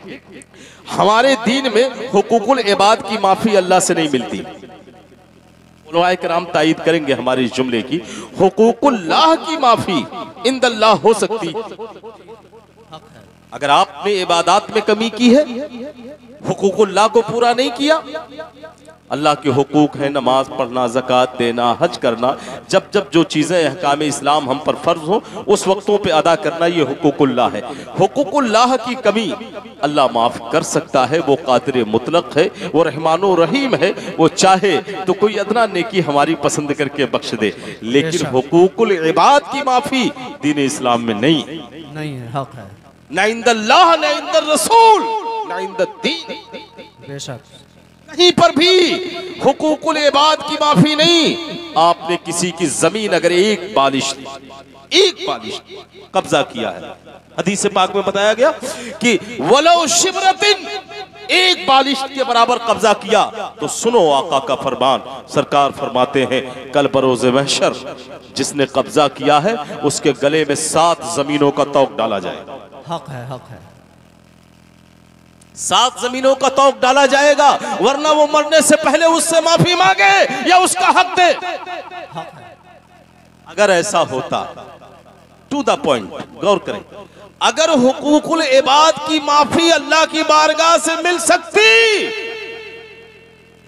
हमारे दीन में हुकूकुल इबाद की माफी अल्लाह से नहीं मिलती। उलमाए किराम तायीद करेंगे हमारे इस जुमले की, हुकूकुल्लाह की माफी इंदल्लाह हो सकती अगर आपने इबादत में कमी की है, हुकूकुल्लाह को पूरा नहीं किया। अल्लाह के हुकूक है नमाज पढ़ना, ज़कात देना, हज करना, जब जब जो चीज़ें अहकाम इस्लाम हम पर फर्ज हो उस वक्तों पे अदा करना, ये हुकूकुल्लाह है। हुकूकुल्लाह की कमी अल्लाह माफ़ कर सकता है, वो कादिर मुतलक है, वो रहमानो रहीम है, वो चाहे तो कोई अदना नेकी हमारी पसंद करके बख्श दे। लेकिन हुकूकुल इबाद की माफ़ी दीन इस्लाम में नहीं है, हक है ना इंदल्लाह ना इंदर रसूल ना इंदद्दीन। बेशक कहीं पर भी हुकूकुल इबाद की माफी नहीं। आपने किसी की जमीन अगर एक बालिश कब्जा किया है, हदीस पाक में बताया गया कि वलो शिबरतिन, एक बालिश के बराबर कब्जा किया तो सुनो आका का फरमान। सरकार फरमाते हैं कल बरोज़े महशर जिसने कब्जा किया है उसके गले में 7 जमीनों का तौक डाला जाएगा। हक है, हक है। 7 जमीनों का तौक डाला जाएगा, वरना वो मरने से पहले उससे माफी मांगे या उसका हक दे। अगर ऐसा होता, टू द पॉइंट गौर करें, अगर हुकूकुल इबाद की माफी अल्लाह की बारगाह से मिल सकती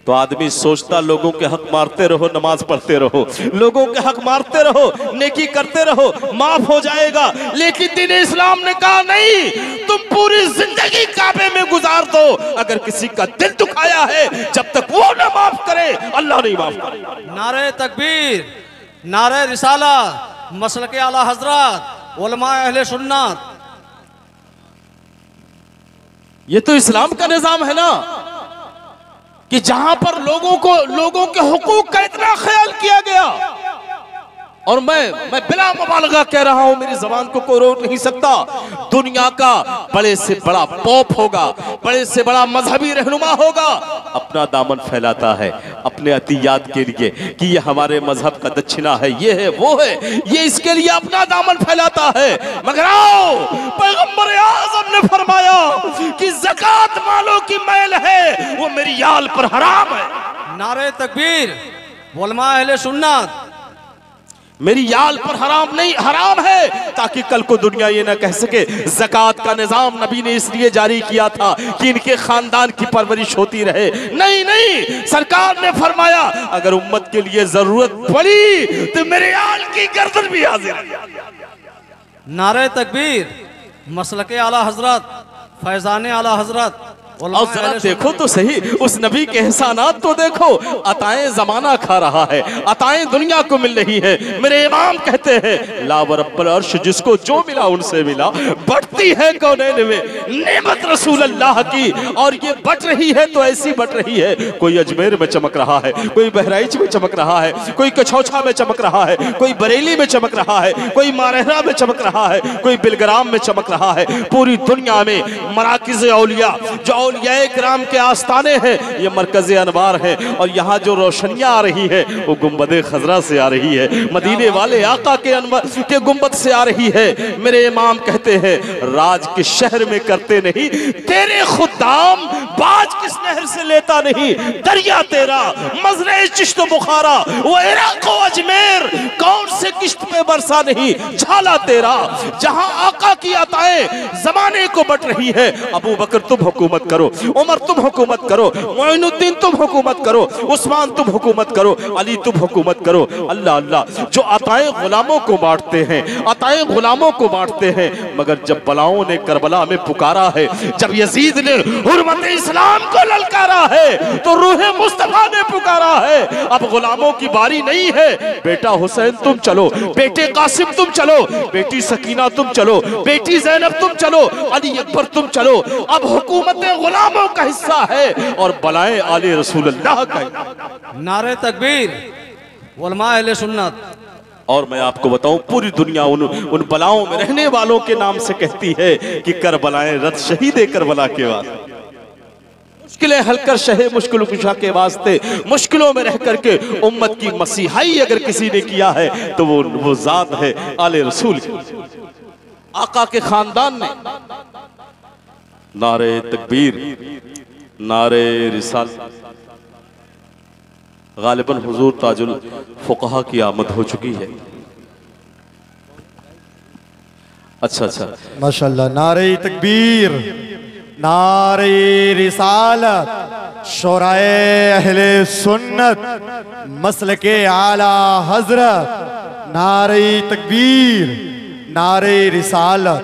तो आदमी सोचता लोगों के हक मारते रहो, नमाज पढ़ते रहो, लोगों के हक मारते रहो, नेकी करते रहो, माफ हो जाएगा। लेकिन दीन इस्लाम ने कहा नहीं, तुम पूरी जिंदगी काबे में गुजार दो, अगर किसी का दिल दुखाया है जब तक वो ना माफ करे अल्लाह नहीं माफ करेगा। नारे तकबीर, नारे रिसाला, मसलके आला हजरत, उलमा अहले सुन्नत, ये तो इस्लाम का निजाम है ना कि जहां पर लोगों के हुकूक का इतना ख्याल किया गया। और मैं बिला मुबालगा कह रहा हूं, मेरी जबान को कोई रोक नहीं सकता। दुनिया का बड़े से बड़ा पॉप होगा, बड़े से बड़ा मजहबी रहनुमा होगा, अपना दामन फैलाता है अपने अतियात के लिए कि ये हमारे मजहब का दक्षिणा है, ये है वो है, ये इसके लिए अपना दामन फैलाता है। मगर आओ, पैगंबर आज़म ने फरमाया कि ज़कात मालों की मैल है, वो मेरी याल पर हराम है। नारे तकबीर, उलमा अहले सुन्नत, मेरी याल पर हराम नहीं, हराम है, ताकि कल को दुनिया ये ना कह सके ज़कात का निजाम नबी ने इसलिए जारी किया था कि इनके खानदान की परवरिश होती रहे। नहीं नहीं, सरकार ने फरमाया अगर उम्मत के लिए जरूरत पड़ी तो मेरे याल की गर्दन भी हाजिर है। नारे तकबीर, मसलके आला हजरत, फैजाने आला हजरत। और जरा देखो तो सही उस नबी के एहसानात तो देखो। अताएं जमाना खा रहा है, अताएं दुनिया को मिल रही है। मेरे इमाम कहते हैं ला व रब्बुल अर्श, जिसको जो मिला उनसे मिला, बढ़ती है कौनैन में नेमत रसूल अल्लाह की, और ये बट रही है तो ऐसी बट रही है, कोई अजमेर में चमक रहा है, कोई बहराइच में चमक रहा है, कोई कछौछा में चमक रहा है, कोई बरेली में चमक रहा है, कोई मारहरा में चमक रहा है, कोई बिलग्राम में चमक रहा है। पूरी दुनिया में मराकिज़ औलिया, जो औलिया किराम के आस्थाने हैं, ये मरकज़ अनवार है, और यहाँ जो रोशनियां आ रही है वो गुंबद खजरा से आ रही है, मदीने वाले आका के अनवर के गुंबद से आ रही है। मेरे इमाम कहते हैं राज के शहर में करते नहीं, तेरे खुदाम बाज किस नहर से लेता नहीं, दरिया तेरा मजरे चिश्त बुखारा, वो इराक अजमेर कौन से किश्त पे बरसा नहीं, झाला तेरा जहां आका की अताएं जमाने को बट रही है। अबू बकर तुम हुकूमत करो, उमर तुम हुकूमत करो, मोइनुद्दीन तुम हुकूमत करो, उस्मान तुम हुकूमत करो, अली तुम हुकूमत करो। अल्लाह अल्लाह, जो अताएं गुलामों को बांटते हैं, अताएं गुलामों को बांटते हैं। मगर जब बलाओं ने करबला में पुकारा है, जब यजीद ने हुर्मत इस्लाम को ललकारा है तो रूह मुस्तफा ने पुकारा है। अब गुलामों की बारी नहीं है, बेटा हुसैन तुम चलो, बेटे कासिम तुम चलो, बेटी सकीना तुम चलो, बेटी जैनब तुम चलो, अली अकबर तुम चलो। अब हुकूमत गुलामों का हिस्सा है और बलाएं आले रसूलुल्लाह का। नारे तकबीर, उलमा अहले सुन्नत। और मैं आपको बताऊं, पूरी दुनिया उन बलाओं में रहने वालों के नाम से कहती है कि करबलाएं रत शहीद करबला के वास्ते, मुश्किलें हल कर शहे मुश्किल कुशा के वास्ते, मुश्किलों में रह करके उम्मत की मसीहाई अगर किसी ने किया है तो वो जात है आले रसूल की, आका के खानदान ने। नारे तकबीर, नारे रिसालत। गालिबन हुजूर ताजुल फुकहा की आमद हो चुकी है। अच्छा माशाल्लाह। नारे तकबीर, नारे रिसालत, शोराए अहले सुन्नत, मसलके आला हजरत, नारे तकबीर, नारे रिसालत।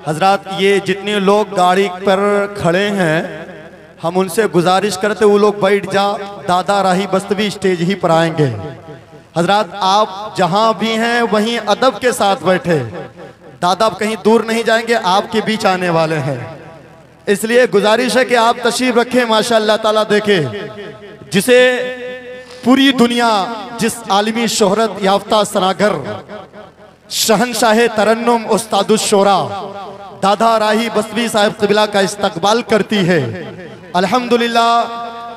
हजरत ये जितने लोग गाड़ी पर खड़े हैं, हम उनसे गुजारिश करते वो लोग बैठ जा, दादा राही बस्तवी स्टेज ही पर आएंगे। हजरत आप जहां भी हैं वहीं अदब के साथ बैठे, दादा कहीं दूर नहीं जाएंगे, आपके बीच आने वाले हैं, इसलिए गुजारिश है कि आप तशरीफ रखें। माशाअल्लाह ताला देखे जिसे पूरी दुनिया, जिस आलमी शोहरत याफ्ता सनागर शहनशाह तरन्नुम उस्तादुश शोरा दादा राही बस्तवी साहब क़िबला का इस्तकबाल करती है। अल्हम्दुलिल्लाह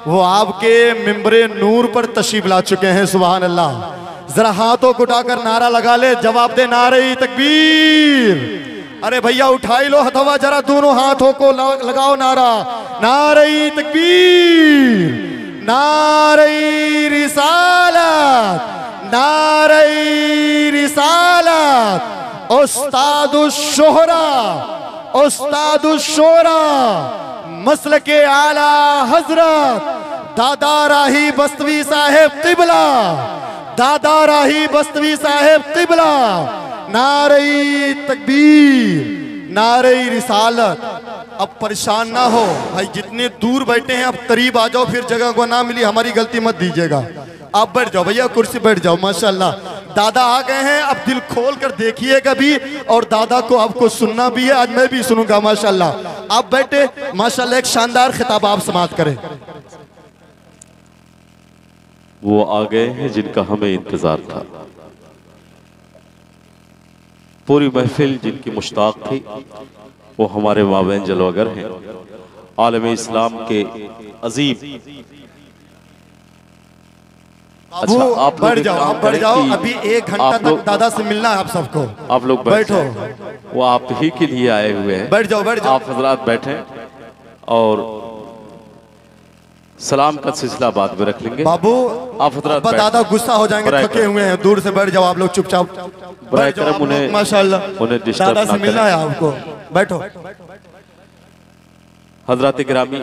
वो आपके मिंबरे नूर पर तशरीफ ला चुके हैं। सुभान अल्लाह। जरा हाथों को उठाकर नारा लगा ले, जवाब दे नारे तकबीर। अरे भैया उठाई लो हथवा, जरा दोनों हाथों को लगाओ नारा, नारे तकबीर, नारे रिसालत, नारे रिसालत। उस्तादुश शोहरा, उस्तादुश शोरा, मसलके आला हजरत दादा राही बस्तवी साहेब क़िबला, दादा राही बस्तवी साहेब क़िबला। नारे तकबीर, नारे रिसालत। अब परेशान ना हो भाई, जितने दूर बैठे हैं अब करीब आ जाओ, फिर जगह को ना मिली हमारी गलती मत दीजिएगा। आप बैठ जाओ भैया, कुर्सी बैठ जाओ। माशाल्लाह दादा आ गए हैं, अब दिल खोल कर देखिएगा भी, और दादा को आपको सुनना भी है, आज मैं भी सुनूंगा। माशाल्लाह आप बैठे, माशाल्लाह एक शानदार खिताब आप समाअत करें। वो आ गए हैं जिनका हमें इंतजार था, पूरी महफिल जिनकी मुश्ताक थी, वो हमारे माबैन जलवागर हैं, आलम इस्लाम के अजीब। अच्छा, आप बढ़ जाओ, आप बढ़ जाओ, अभी 1 घंटा तक दादा से मिलना है आप सबको। आप लोग बैठो, वो आप ही के लिए आए हुए हैं। बैठ जाओ, बैठ जाओ। आप हजरात बैठे और सलाम का सिलसिला बाद में रख लेंगे। बाबू आप हजरात दादा गुस्सा हो जाएंगे, थके हुए हैं, दूर से बैठ जाओ आप लोग चुपचाप। उन्हें माशाल्लाह उन्हें डिस्टर्ब दादा से मिलना है आपको, बैठो। हजरात गिरामी,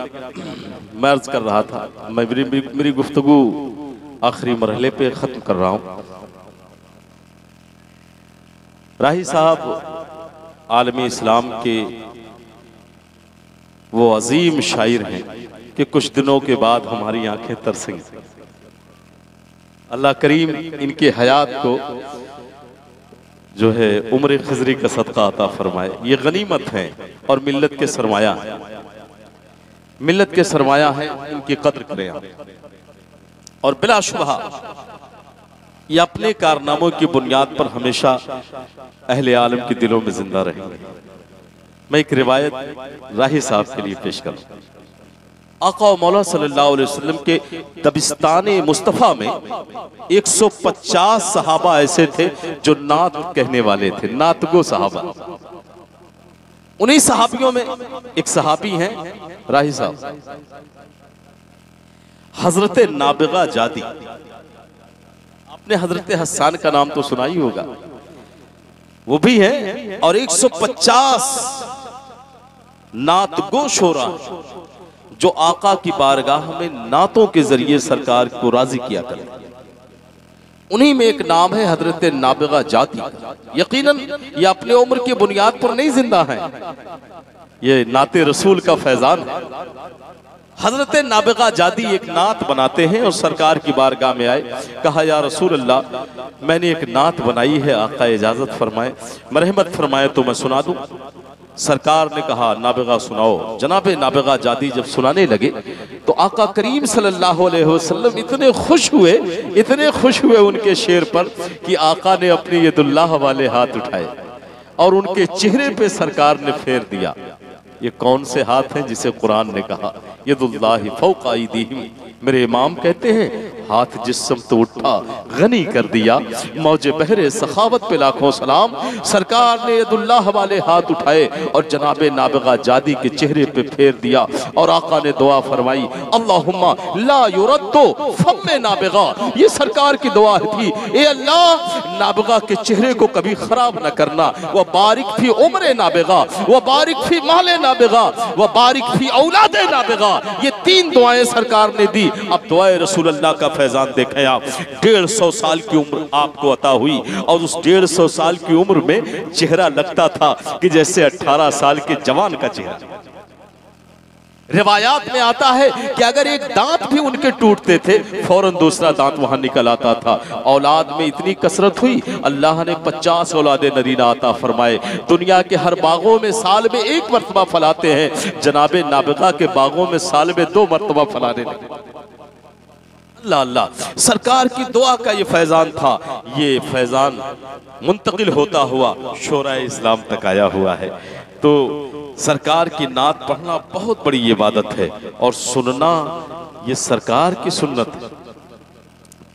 मैं अर्ज कर रहा था, मैं मेरी गुफ्तगू आखिरी मरहले पे खत्म कर रहा हूं। राही साहब आलमी इस्लाम के वो अजीम शायर हैं कि कुछ दिनों के बाद हमारी आंखें तरसेंगी। अल्लाह करीम इनके हयात को जो है उम्र खिजरी का सदका अता फरमाए। ये गनीमत है और मिल्लत के सरमाया है, मिल्लत के सरमाया है, इनकी कद्र करें आप। और बिलाशुबहा ये अपने कारनामों की बुनियाद पर हमेशा अहले आलम के दिलों में जिंदा रहेंगे। मैं एक रिवायत राही साहब के लिए पेश करूं। आका व मौला सल्लल्लाहु अलैहि वसल्लम के दबिस्तान मुस्तफ़ा में 150 सहाबा ऐसे थे जो नात कहने वाले थे, नातगो सहाबा। उन्हीं सहाबियों में एक सहाबी हैं राही साहब, हजरत नाबिगा जादी। आपने हजरत हसन का नाम तो सुना ही होगा, वो भी है। और 150 नातगो शोरा जो आका की बारगाह में नातों के जरिए सरकार को राजी किया करते, उन्हीं में एक नाम है हजरत नाबिगा जाती। यकीनन ये अपने उम्र की बुनियाद पर नहीं जिंदा है, ये नाते रसूल का फैजान है। हजरत नाबिगा जादी एक नात बनाते हैं और सरकार की बारगाह में आए, कहा या रसूल अल्लाह, मैंने एक नात बनाई है, आका इजाजत फरमाए, मरहमत फरमाए तो मैं सुना दूं। सरकार ने कहा नाबिगा सुनाओ। जनाबे नाबिगा जादी जब सुनाने लगे तो आका करीम सल्लल्लाहु अलैहि वसल्लम इतने खुश हुए उनके शेर पर कि आका ने अपने यदुल्लाह वाले हाथ उठाए और उनके चेहरे पे सरकार ने फेर दिया। ये कौन से हाथ हैं जिसे कुरान ने कहा यदुल्लाहि फौका अयदीहिम। मेरे इमाम कहते हैं हाथ जिस समत उठा गनी कर दिया, मौजे बहरे सखावत पे लाखों सलाम। सरकार ने यदुल्लाह वाले हाथ उठाए और जनाबे नाबिगा जादी के चेहरे पे फेर दिया और आका ने दुआ फरमाई अल्लाहुम्मा ला युरद्दु फम्मे नाबिगा। ये सरकार की दुआ थी, ए अल्लाह नाबिगा के चेहरे को कभी खराब न करना, वह बारिक फी उम्रे नाबिगा, वह बारिक फी माले नाबिगा, वह बारिक फी औलादे नाबिगा। ये 3 दुआएं सरकार ने दी। अब दुआए रसूल अल्लाह का फैजान देखें आप। 150 साल की उम्र आपको अता हुई और उस 150 साल की उम्र में चेहरा लगता था कि जैसे 18 साल के जवान का चेहरा। रिवायात में आता है कि अगर एक दांत भी उनके टूटते थे फौरन दूसरा दांत वहां निकल आता था। औलाद में इतनी कसरत हुई, अल्लाह ने 50 औलादे नरीना अता फरमाए। दुनिया के हर बागों में साल में 1 मरतबा फलाते हैं, जनाबे नाबिगा के बागों में साल में 2 मरतबा फलाने लगे। अल्लाह अल्लाह, सरकार की दुआ का ये फैजान था। ये फैजान मुंतकिल होता हुआ शोरा इस्लाम तक आया हुआ है। तो सरकार की नात पढ़ना बहुत बड़ी इबादत है और सुनना ये सरकार की सुन्नत है।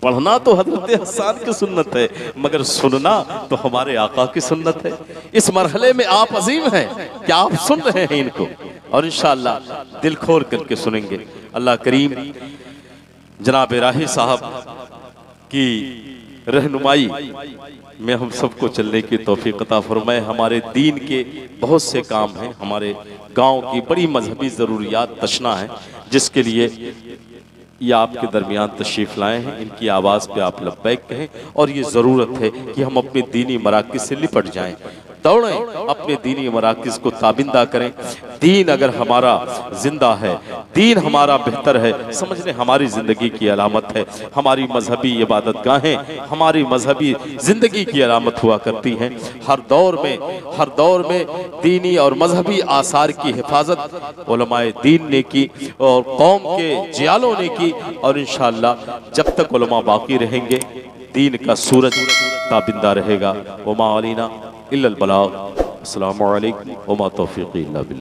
पढ़ना तो हजरत हसन की सुन्नत है, मगर सुनना तो हमारे आका की सुन्नत है। इस मरहले में आप अजीम हैं कि आप सुन रहे हैं इनको और इंशाअल्लाह दिल खोल करके सुनेंगे। अल्लाह करीम जनाब राही साहब की रहनुमाई में हम सबको चलने की तौफीक अता फरमाए। हमारे दीन के बहुत से काम हैं, हमारे गांव की बड़ी मजहबी ज़रूरियात तशना है, जिसके लिए ये आपके दरमियान तशरीफ़ लाए हैं। इनकी आवाज़ पे आप लब्बैक कहें और ये ज़रूरत है कि हम अपने दीनी मराकिज़ से लिपट जाएं, दौड़ें, अपने दीनी मराकिज़ को ताबिंदा करें। दीन अगर हमारा जिंदा है, दीन हमारा बेहतर है, समझ लें हमारी ज़िंदगी की अलामत है। हमारी मजहबी इबादत गाहें हमारी मजहबी ज़िंदगी की अलामत हुआ करती हैं। हर दौर में दीनी और मजहबी आसार की हिफाजत उलमाए दीन ने की और कौम के जियालों ने की और इंशाअल्लाह जब तक उलमा बाकी रहेंगे दीन का सूरज ताबिंदा रहेगा। वमा अलैना इल्लल बलाग। अस्सलामु अलैकुम वमा तौफीक़ी इल्ला बिल्लाह।